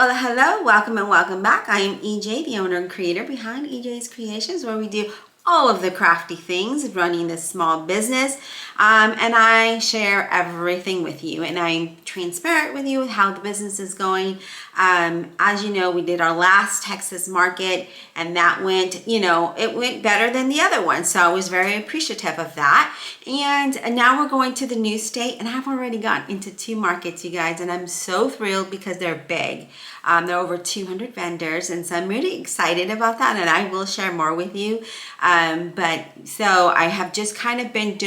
Hola, hello, welcome and welcome back. I am EJ, the owner and creator behind EJ's Creations, where we do all of the crafty things running this small business, and I share everything with you, and I'm transparent with you with how the business is going. As you know, we did our last Texas market, and that went, it went better than the other one, so I was very appreciative of that. And now we're going to the new state, and I've already gotten into 2 markets, you guys, and I'm so thrilled because they're big. There are over 200 vendors, and so I'm really excited about that, and I will share more with you. But so I have just kind of been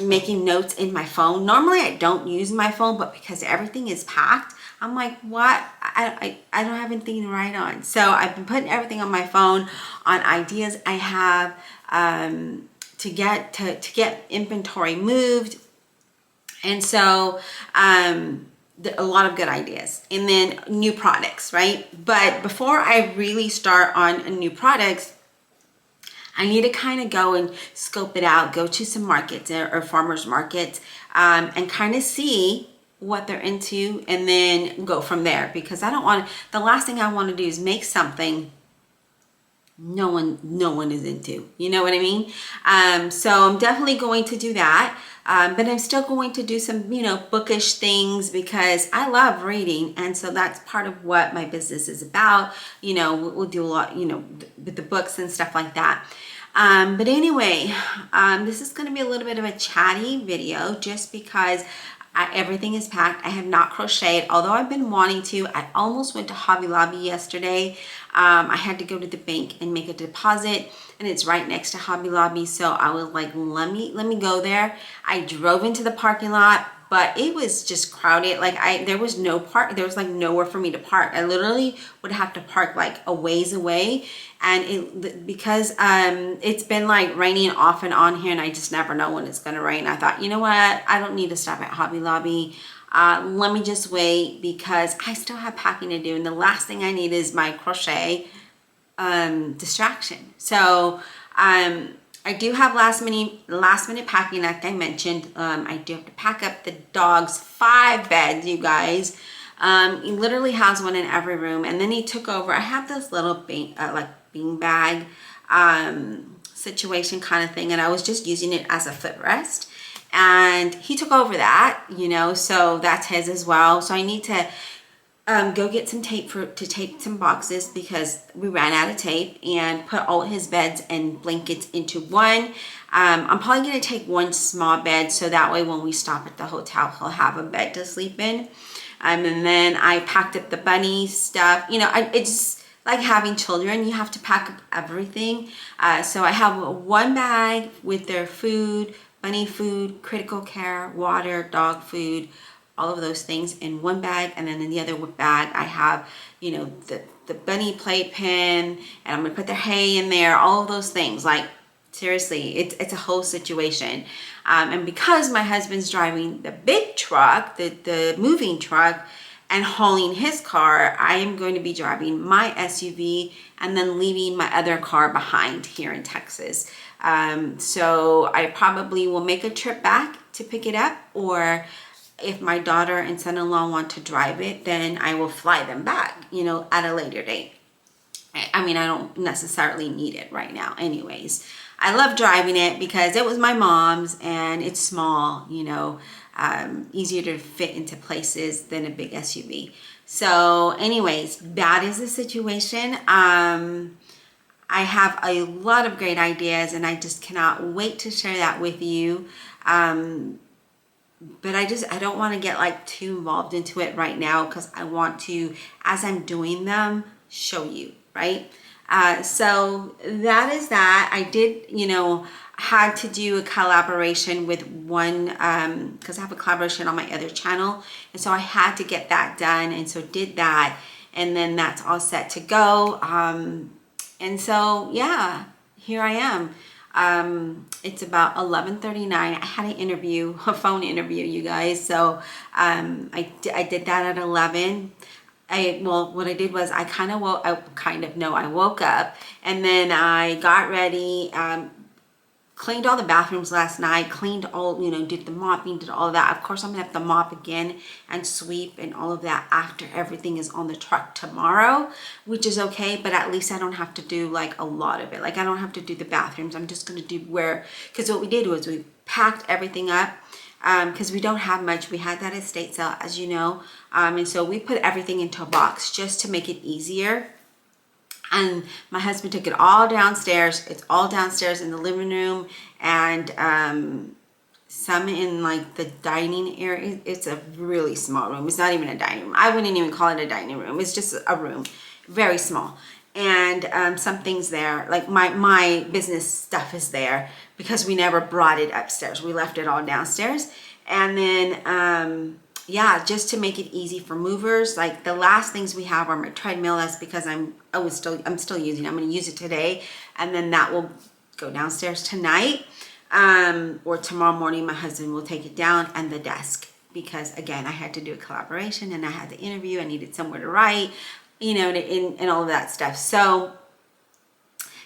making notes in my phone. Normally I don't use my phone, but because everything is packed, I'm like, what? I don't have anything to write on. So I've been putting everything on my phone, on ideas I have to get inventory moved. And so a lot of good ideas, and then new products, right? But before I really start on new products, I need to kind of go and scope it out, go to some markets or farmers markets, and kind of see what they're into, and then go from there, because the last thing I want to do is make something no one is into, you know what I mean? So I'm definitely going to do that. But I'm still going to do some, bookish things, because I love reading. And so that's part of what my business is about. We'll do a lot, with the books and stuff like that. But anyway, this is going to be a little bit of a chatty video, just because everything is packed. I have not crocheted, although I've been wanting to. I almost went to Hobby Lobby yesterday. I had to go to the bank and make a deposit, and it's right next to Hobby Lobby. So I was like, let me go there. I drove into the parking lot, but it was just crowded. Like there was like nowhere for me to park. I literally would have to park like a ways away. And because it's been like raining off and on here, and I just never know when it's going to rain, I thought, you know what? I don't need to stop at Hobby Lobby. Let me just wait, because I still have packing to do, and the last thing I need is my crochet distraction. So I do have last minute packing, like I mentioned. I do have to pack up the dog's 5 beds, you guys. He literally has one in every room, and then he took over. I have this little bean bag situation kind of thing, and I was just using it as a footrest, and he took over that, so that's his as well. So I need to go get some tape to tape some boxes, because we ran out of tape, and put all his beds and blankets into one. I'm probably going to take one small bed, so that way when we stop at the hotel, he'll have a bed to sleep in. And then I packed up the bunny stuff. It's like having children, you have to pack up everything. So I have one bag with their food, bunny food, critical care, water, dog food, all of those things in one bag. And then in the other bag, I have, the bunny playpen, and I'm gonna put their hay in there, all of those things. Like, seriously, it's a whole situation. And because my husband's driving the big truck, the moving truck, and hauling his car, I am going to be driving my SUV, and then leaving my other car behind here in Texas. So I probably will make a trip back to pick it up, or if my daughter and son-in-law want to drive it, then I will fly them back, at a later date. I mean, I don't necessarily need it right now anyways. I love driving it because it was my mom's, and it's small, easier to fit into places than a big SUV. So anyways, that is the situation. I have a lot of great ideas, and I just cannot wait to share that with you. But I don't want to get like too involved into it right now, because I want to, as I'm doing them, show you, right? So that is that. I did, had to do a collaboration with one, because I have a collaboration on my other channel, and so I had to get that done, and so did that, and then that's all set to go. And so yeah, here I am. It's about 11:39. I had a phone interview, you guys. So I did that at 11. What I did was I woke up, and then I got ready, cleaned all the bathrooms last night, cleaned all, did the mopping, did all of that. Of course, I'm gonna have to mop again and sweep and all of that after everything is on the truck tomorrow, which is okay, but at least I don't have to do like a lot of it. Like I don't have to do the bathrooms. I'm just gonna do because what we did was we packed everything up because we don't have much. We had that estate sale, as you know, and so we put everything into a box just to make it easier. And my husband took it all downstairs. It's all downstairs in the living room and some in like the dining area. It's a really small room. It's not even a dining room. I wouldn't even call it a dining room. It's just a room, very small. And some things there, like my business stuff is there because we never brought it upstairs. We left it all downstairs. And then yeah, just to make it easy for movers. Like the last things we have are my treadmill. That's because I'm still using it. I'm going to use it today, and then that will go downstairs tonight, or tomorrow morning. My husband will take it down, and the desk, because again, I had to do a collaboration and I had to interview. I needed somewhere to write, and all of that stuff. So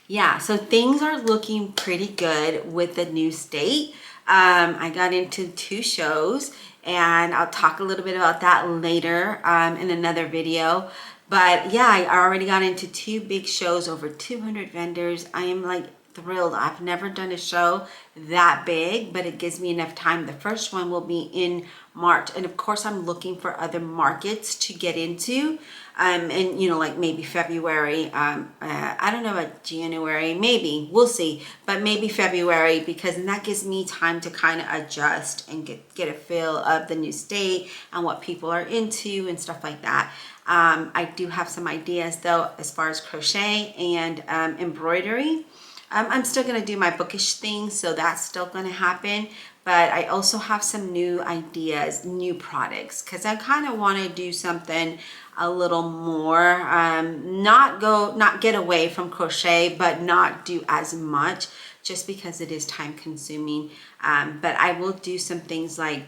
yeah, so things are looking pretty good with the new state. I got into 2 shows, and I'll talk a little bit about that later in another video. But yeah, I already got into 2 big shows, over 200 vendors. I am like thrilled. I've never done a show that big, but it gives me enough time. The first one will be in March, and of course I'm looking for other markets to get into, and like maybe February. I don't know about January, maybe, we'll see, but maybe February, because then that gives me time to kind of adjust and get a feel of the new state and what people are into and stuff like that. I do have some ideas though as far as crochet and embroidery. I'm still going to do my bookish thing, so that's still going to happen. But I also have some new ideas, new products, because I kind of want to do something a little more, not get away from crochet, but not do as much, just because it is time consuming. But I will do some things like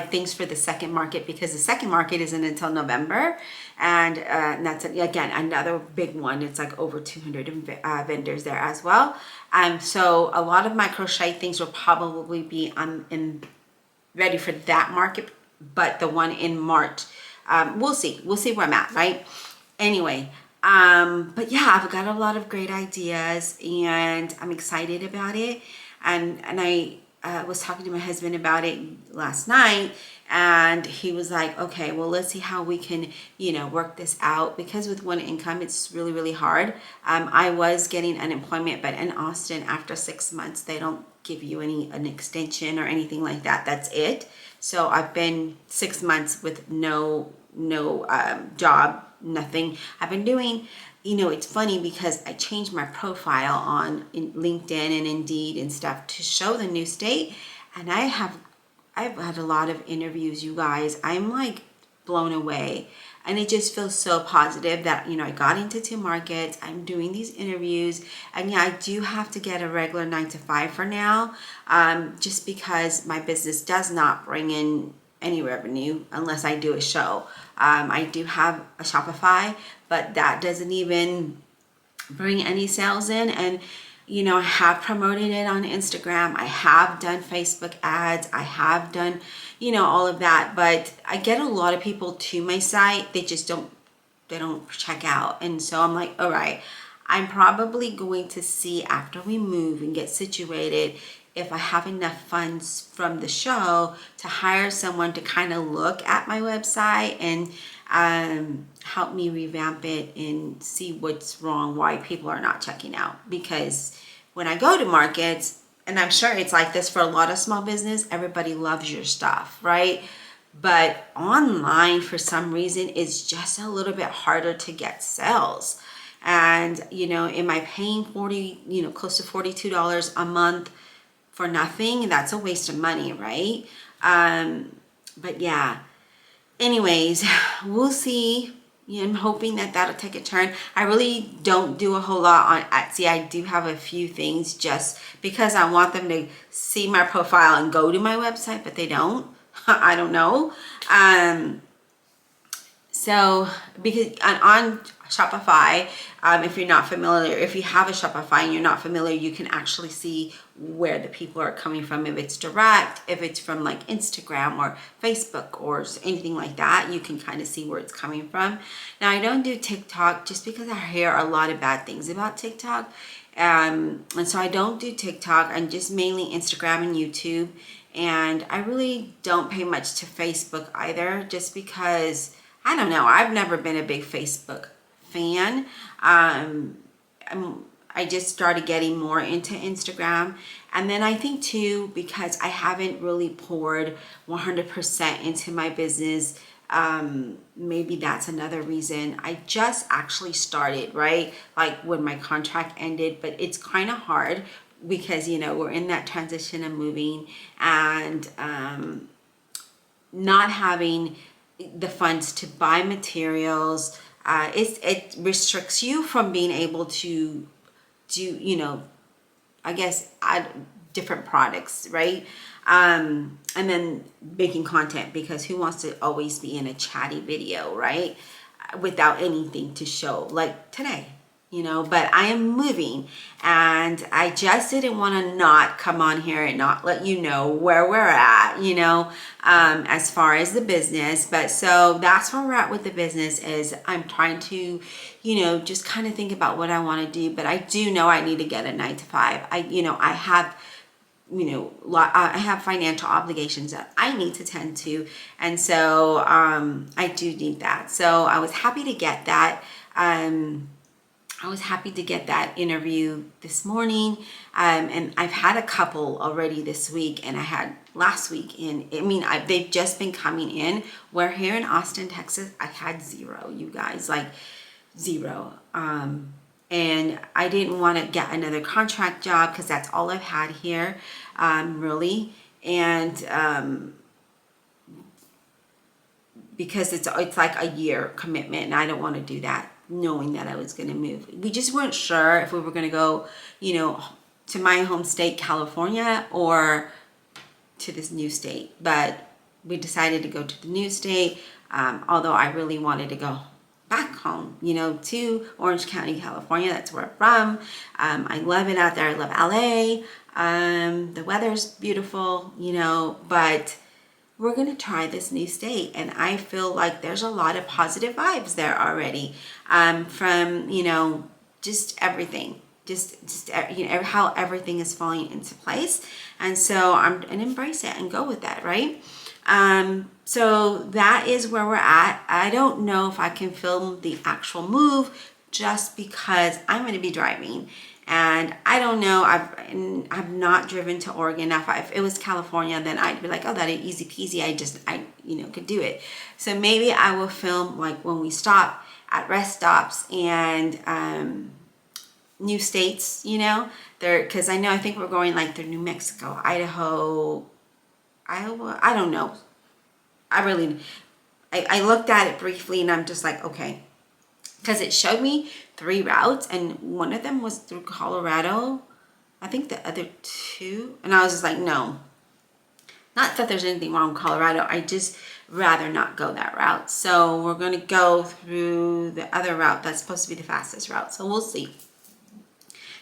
things for the second market, because the second market isn't until November, and that's again another big one. It's like over 200 vendors there as well. So a lot of my crochet things will probably be ready for that market, but the one in March, we'll see where I'm at, right? Anyway, but yeah, I've got a lot of great ideas, and I'm excited about it, and I was talking to my husband about it last night, and he was like, okay, well, let's see how we can, work this out, because with one income, it's really, really hard. I was getting unemployment, but in Austin, after 6 months, they don't give you an extension or anything like that. That's it. So I've been 6 months with no job, nothing. I've been doing, it's funny because I changed my profile on LinkedIn and Indeed and stuff to show the new state, and I've had a lot of interviews, you guys. I'm like blown away, and it just feels so positive that I got into 2 markets. I'm doing these interviews, and yeah, I do have to get a regular 9-to-5 for now, just because my business does not bring in any revenue unless I do a show. I do have a Shopify, but that doesn't even bring any sales in. And I have promoted it on Instagram. I have done Facebook ads. I have done all of that, but I get a lot of people to my site. They just don't check out. And so I'm like, all right, I'm probably going to see after we move and get situated if I have enough funds from the show to hire someone to kind of look at my website and help me revamp it and see what's wrong, why people are not checking out. Because when I go to markets, and I'm sure it's like this for a lot of small business, everybody loves your stuff, right? But online, for some reason, it's just a little bit harder to get sales. And, am I paying close to $42 a month for nothing? That's a waste of money, right? But yeah, anyways, we'll see. I'm hoping that that'll take a turn. I really don't do a whole lot on Etsy. I do have a few things just because I want them to see my profile and go to my website, but they don't. I don't know. So, because on Shopify, if you're not familiar, if you have a Shopify and you're not familiar, you can actually see where the people are coming from. If it's direct, if it's from like Instagram or Facebook or anything like that, you can kind of see where it's coming from. Now, I don't do TikTok just because I hear a lot of bad things about TikTok. And so I don't do TikTok. I'm just mainly Instagram and YouTube. And I really don't pay much to Facebook either, just because, I don't know, I've never been a big Facebook fan. I just started getting more into Instagram. And then I think too, because I haven't really poured 100% into my business, maybe that's another reason. I just actually started, right? Like when my contract ended, but it's kind of hard because, you know, we're in that transition of moving and not having the funds to buy materials. It restricts you from being able to do, you know, I guess add different products, right? And then making content, because who wants to always be in a chatty video, right? Without anything to show, like today, you know. But I am moving and I just didn't want to not come on here and not let you know where we're at, you know, as far as the business. But so that's where we're at with the business. Is I'm trying to, you know, just kind of think about what I want to do. But I do know I need to get a 9-to-5. I have, you know, I have financial obligations that I need to tend to. And so I do need that. So I was happy to get that. I was happy to get that interview this morning. And I've had a couple already this week, and I had last week in, I mean, they've just been coming in. Where here in Austin, Texas, I had 0, you guys, like 0. And I didn't want to get another contract job because that's all I've had here, really. And because it's like a year commitment, and I don't want to do that, knowing that I was going to move. We just weren't sure if we were going to go, you know, to my home state, California, or to this new state. But we decided to go to the new state, although I really wanted to go back home, you know, to Orange County, California. That's where I'm from. I love it out there. I love LA. The weather's beautiful, you know, but we're going to try this new state. And I feel like there's a lot of positive vibes there already, from, you know, just everything, just you know, how everything is falling into place. And so I'm going to embrace it and go with that, right? So that is where we're at. I don't know if I can film the actual move just because I'm going to be driving. And I don't know, I've not driven to Oregon. Now, if it was California, then I'd be like, oh, that is easy peasy. I you know, could do it. So maybe I will film like when we stop at rest stops and new states, you know, there, because I think we're going like through New Mexico, Idaho, Iowa. I don't know. I looked at it briefly and I'm just like, okay, because it showed me 3 routes and one of them was through Colorado. I think the other 2, and I was just like, no, not that there's anything wrong with Colorado. I just rather not go that route. So we're going to go through the other route that's supposed to be the fastest route. So we'll see.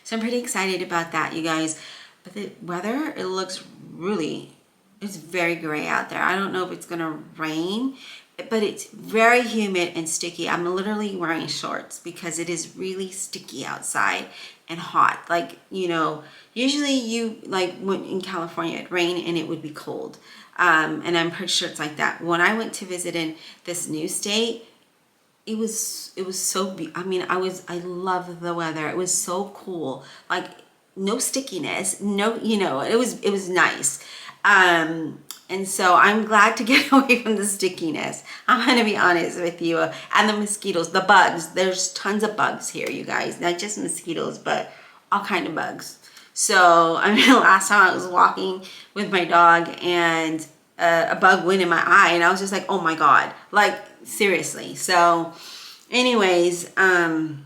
So I'm pretty excited about that, you guys. But the weather, it looks really, it's very gray out there. I don't know if it's going to rain, but it's very humid and sticky. I'm literally wearing shorts because it is really sticky outside and hot. Like, you know, usually you, like when in California, it'd rain and it would be cold. And I'm pretty sure it's like that. When I went to visit in this new state, it was so I mean, I love the weather. It was so cool. Like no stickiness, no, you know, it was nice. And so I'm glad to get away from the stickiness. I'm going to be honest with you. And the mosquitoes, the bugs. There's tons of bugs here, you guys. Not just mosquitoes, but all kind of bugs. So, I mean, last time I was walking with my dog and a bug went in my eye. And I was just like, oh my God. Like, seriously. So, anyways, enough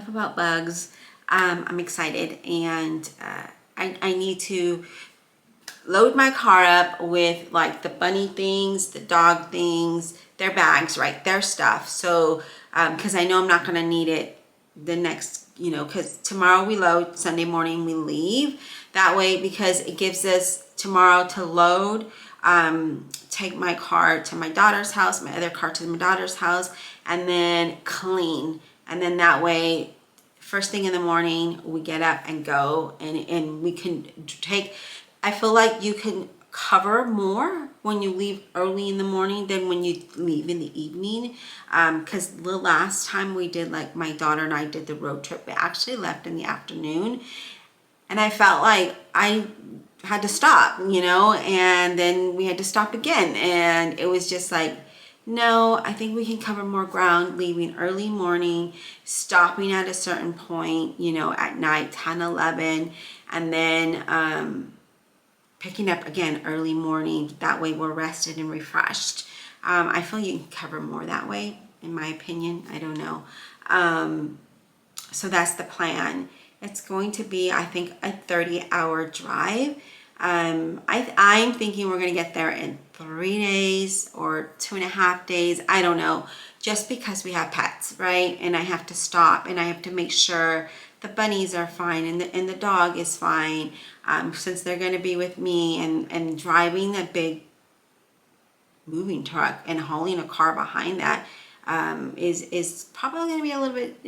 about bugs. I'm excited. And I need to load my car up with like the bunny things, the dog things, their bags, right, their stuff. So because I know I'm not going to need it the next, you know, because tomorrow we load, Sunday morning we leave. That way, because it gives us tomorrow to load, take my car to my daughter's house, my other car to my daughter's house, and then clean. And then that way, first thing in the morning, we get up and go, and we can take, I feel like you can cover more when you leave early in the morning than when you leave in the evening. Because the last time we did, like my daughter and I did the road trip, we actually left in the afternoon. And I felt like I had to stop, you know, and then we had to stop again. And it was just like, no, I think we can cover more ground leaving early morning, stopping at a certain point, you know, at night, 10, 11, and then picking up again early morning. That way we're rested and refreshed. I feel you can cover more that way, in my opinion. I don't know. So that's the plan. It's going to be, I think, a 30-hour drive. I'm thinking we're going to get there in 3 days or 2.5 days. I don't know, just because we have pets, right? And I have to stop and I have to make sure the bunnies are fine and the dog is fine, since they're going to be with me, and driving a big moving truck and hauling a car behind that is probably going to be a little bit,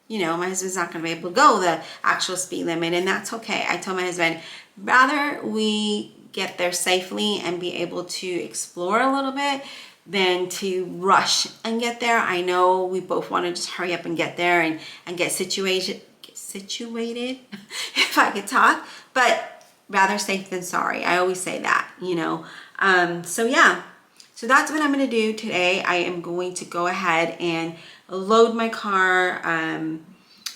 you know, my husband's not going to be able to go the actual speed limit, and that's okay. I told my husband, rather we get there safely and be able to explore a little bit than to rush and get there. I know we both want to just hurry up and get there and get situated, if I could talk, but rather safe than sorry. I always say that, you know. So yeah, so that's what I'm going to do today. I am going to go ahead and load my car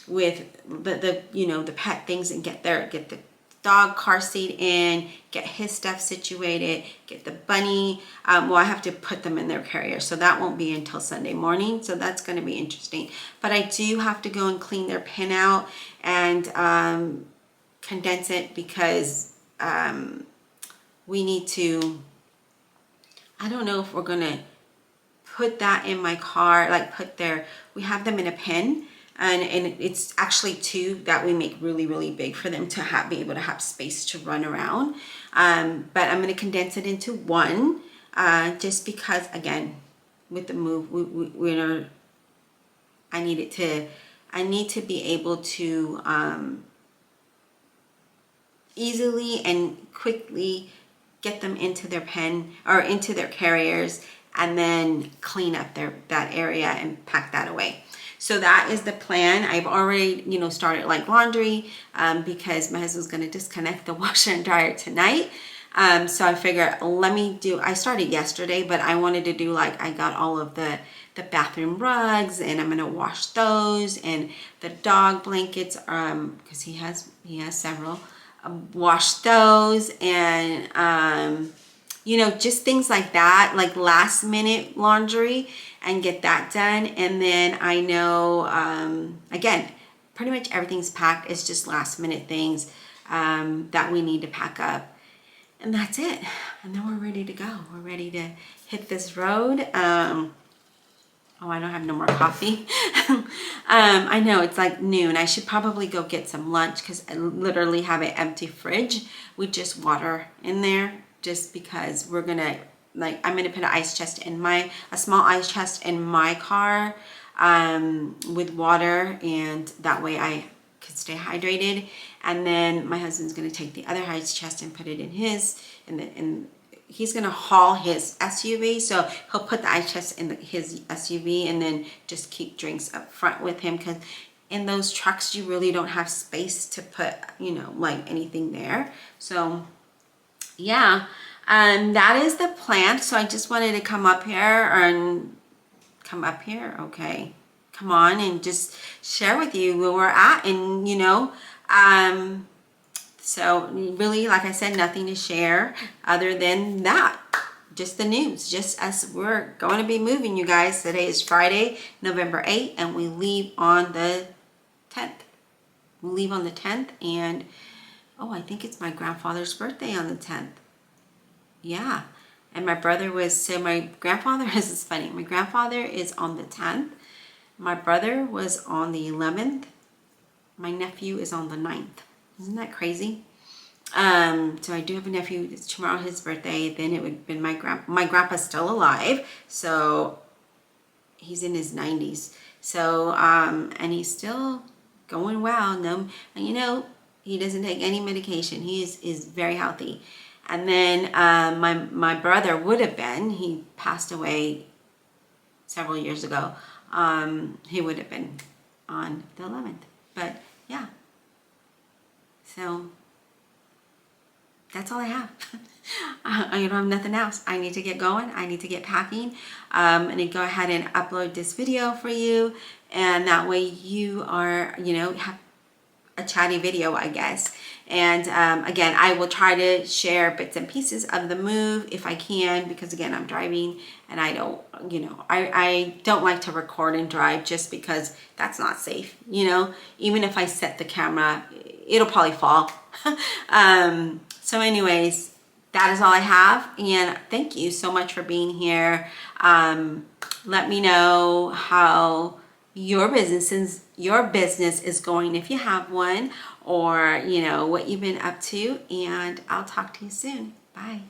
with the you know, the pet things, and get the dog car seat in, get his stuff situated, get the bunny. Well, I have to put them in their carrier, so that won't be until Sunday morning, so that's going to be interesting. But I do have to go and clean their pin out and condense it, because we need to, I don't know if we're going to put that in my car, like we have them in a pen, and it's actually 2 that we make really, really big for them to be able to have space to run around. But I'm going to condense it into 1, just because, again, with the move, I need to be able to easily and quickly get them into their pen or into their carriers, and then clean up that area and pack that away. So that is the plan. I've already, you know, started like laundry, because my husband's going to disconnect the washer and dryer tonight. So I figured, I started yesterday, but I wanted to do, like, I got all of the bathroom rugs, and I'm going to wash those, and the dog blankets, because he has several, wash those, and you know, just things like that, like last minute laundry, and get that done. And then I know, again, pretty much everything's packed. It's just last minute things that we need to pack up. And that's it. And then we're ready to go. We're ready to hit this road. Oh, I don't have no more coffee. I know it's like noon. I should probably go get some lunch, because I literally have an empty fridge with just water in there, just because we're gonna, like, I'm gonna put a small ice chest in my car with water, and that way I could stay hydrated. And then my husband's gonna take the other ice chest and put it in his, and he's gonna haul his SUV, so he'll put the ice chest in his SUV, and then just keep drinks up front with him, because in those trucks you really don't have space to put, you know, like anything there. So yeah, that is the plan. So I just wanted to come up here, okay, come on, and just share with you where we're at. And you know, so really, like I said, nothing to share other than that, just the news, just as we're going to be moving, you guys. Today is Friday, November 8th, and we leave on the 10th. And Oh, I think it's my grandfather's birthday on the 10th. Yeah. And my brother was, so my grandfather, this is funny. My grandfather is on the 10th. My brother was on the 11th. My nephew is on the 9th. Isn't that crazy? So I do have a nephew. It's tomorrow his birthday. Then it would have been my grandpa's still alive. So he's in his 90s. So, and he's still going well. No, and you know, he doesn't take any medication. He is very healthy. And then my brother would have been, he passed away several years ago. He would have been on the 11th. But yeah. So that's all I have. I don't have nothing else. I need to get going. I need to get packing. I'm going to go ahead and upload this video for you. And that way you are, you know, have a chatty video, I guess. And again, I will try to share bits and pieces of the move if I can, because again, I'm driving and I don't, you know, I don't like to record and drive just because that's not safe, you know. Even if I set the camera, it'll probably fall. So anyways, that is all I have, and thank you so much for being here. Let me know how your business is going if you have one, or you know what you've been up to, and I'll talk to you soon. Bye.